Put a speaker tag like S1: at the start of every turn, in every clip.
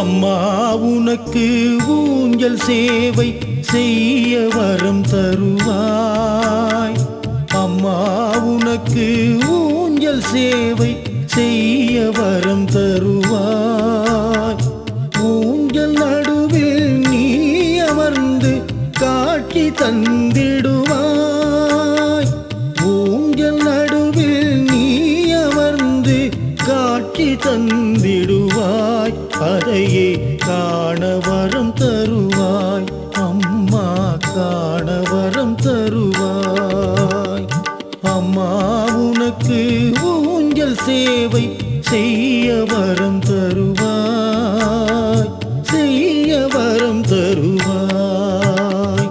S1: அம்மா உனக்கு ஊஞ்சல் சேவை செய்ய வரம் தருவாய். அம்மா உனக்கு ஊஞ்சல் சேவை செய்ய வரம் தருவாய். ஊஞ்சல் நடுவில் நீ அமர்ந்து காட்சி தந்திடுவாய். ஊஞ்சல் நடுவில் நீ அமர்ந்து காட்சி தந்திடுவாய். அதையே காண வரம் தருவாய். அம்மா காண வரம் தருவாய். அம்மா உனக்கு ஊஞ்சல் சேவை செய்ய வரம் தருவாய். செய்ய வரம் தருவாய்.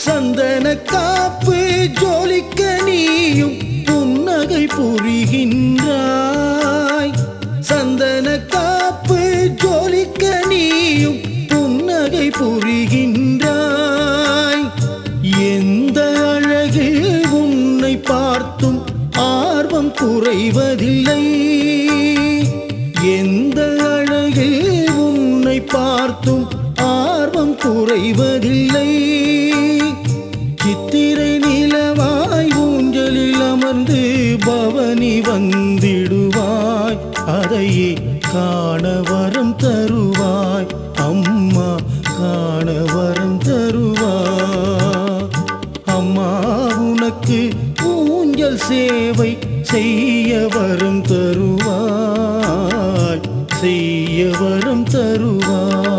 S1: சந்தன காப்பு ஜோலிக்க நீயும் புன்னகை புரிகின்றாய். சந்தன காப்பு ஜோலிக்க நீயும் புன்னகை புரிகின்றாய். எந்த அழகில் உன்னை பார்த்தும் ஆர்வம் குறைவதில்லை. எந்த அழகில் உன்னை பார்த்தும் ஆர்வம் குறைவதில்லை. சித்திரை நிலவாய் ஊஞ்சலில் அமர்ந்து பவனி வந்திடுவாய். அதையே காண வரம் தருவாய். அம்மா காண வரம் தருவாய். அம்மா உனக்கு ஊஞ்சல் சேவை செய்ய வரம் தருவாய். செய்ய வரம் தருவாய்.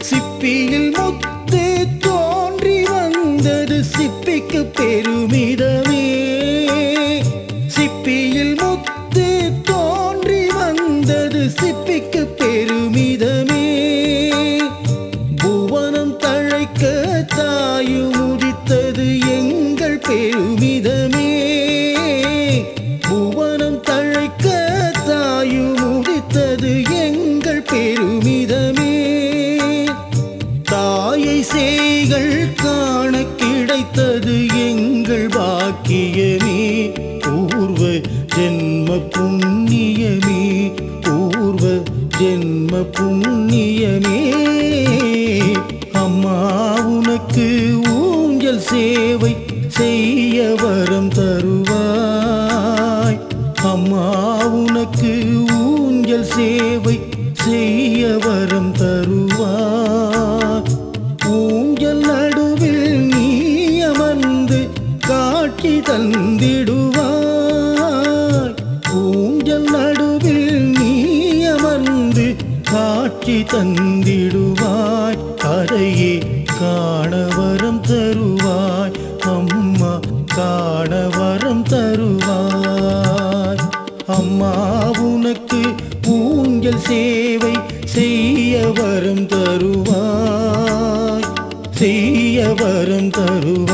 S1: சிப்பியில் முத்து தோன்றி வந்தது சிப்பிக்கு பெருமிதமே. சிப்பியில் முத்து தோன்றி வந்தது சிப்பிக்கு பெருமிதமே. புவனம் தழைக்க தாயும் உதித்தது எங்கள் பெருமிதமே. புவனம் தழைக்க தாயும் உதித்தது எங்கள் பெருமிதமே. தாயை சேய்கள் காண கிடைத்தது எங்கள் பாக்கியமே. பூர்வ ஜென்ம புண்ணியமே. பூர்வ ஜென்ம புண்ணியமே. அம்மா உனக்கு ஊஞ்சல் சேவை செய்ய வரம் தருவாய். அம்மா உனக்கு ஊஞ்சல் சேவை செய்ய வரம் தருவாய். ஊஞ்சல் நடுவில் நீ அமர்ந்து காட்சி தந்திடுவாய். ஊஞ்சல் நடுவில் நீ அமர்ந்து காட்சி தந்திடுவாய். அதையே காண வரம் தருவாய். அம்மா காண வரம் தருவாய். அம்மா உனக்கு ஊஞ்சல் சேவை செய்ய வரம் தருவாய். செய்ய வரம் தருவாய்.